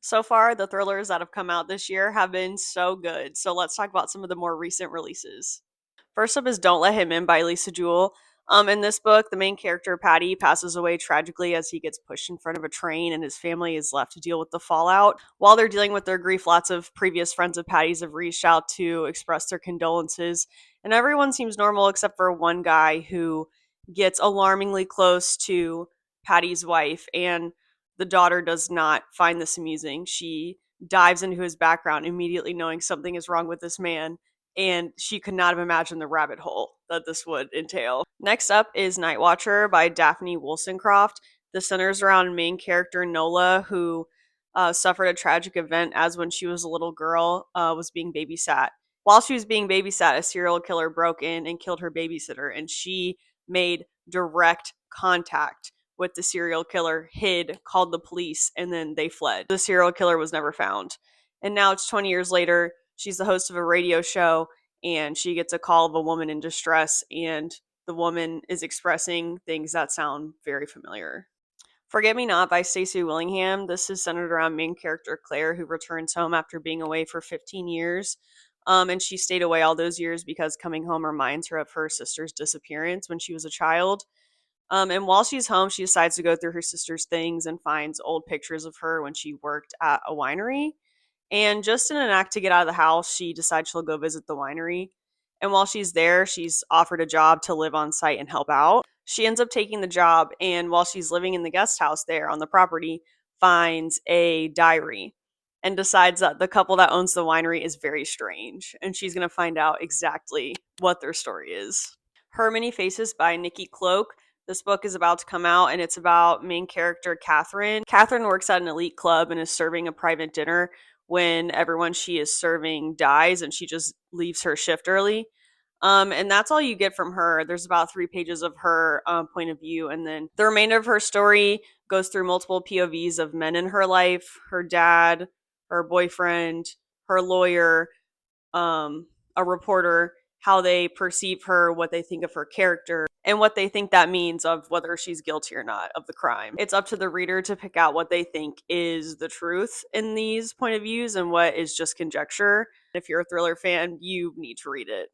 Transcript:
So far, the thrillers that have come out this year have been so good. So let's talk about some of the more recent releases. First up is Don't Let Him In by Lisa Jewell. In this book, the main character, Patty, passes away tragically as he gets pushed in front of a train, and his family is left to deal with the fallout. While they're dealing with their grief, lots of previous friends of Patty's have reached out to express their condolences, and everyone seems normal except for one guy who gets alarmingly close to Patty's wife, and the daughter does not find this amusing. She dives into his background, immediately knowing something is wrong with this man, and she could not have imagined the rabbit hole that this would entail. Next up is Night Watcher by Daphne Woolsoncroft. This centers around main character Nola, who suffered a tragic event as when she was a little girl, was being babysat. While she was being babysat, a serial killer broke in and killed her babysitter, and she made direct contact with the serial killer, hid, called the police, and then they fled. The serial killer was never found. And now it's 20 years later. She's the host of a radio show, and she gets a call of a woman in distress, and the woman is expressing things that sound very familiar. Forget Me Not by Stacy Willingham. This is centered around main character Claire, who returns home after being away for 15 years. And she stayed away all those years because coming home reminds her of her sister's disappearance when she was a child. And while she's home, she decides to go through her sister's things and finds old pictures of her when she worked at a winery. And just in an act to get out of the house, she decides she'll go visit the winery. And while she's there, she's offered a job to live on site and help out. She ends up taking the job, and while she's living in the guest house there on the property, finds a diary and decides that the couple that owns the winery is very strange. And she's going to find out exactly what their story is. Her Many Faces by Nicci Cloke. This book is about to come out, and it's about main character Catherine. Catherine works at an elite club and is serving a private dinner when everyone she is serving dies, and she just leaves her shift early. And that's all you get from her. There's about 3 pages of her point of view, and then the remainder of her story goes through multiple POVs of men in her life: her dad, her boyfriend, her lawyer, a reporter, how they perceive her, what they think of her character, and what they think that means of whether she's guilty or not of the crime. It's up to the reader to pick out what they think is the truth in these point of views and what is just conjecture. If you're a thriller fan, you need to read it.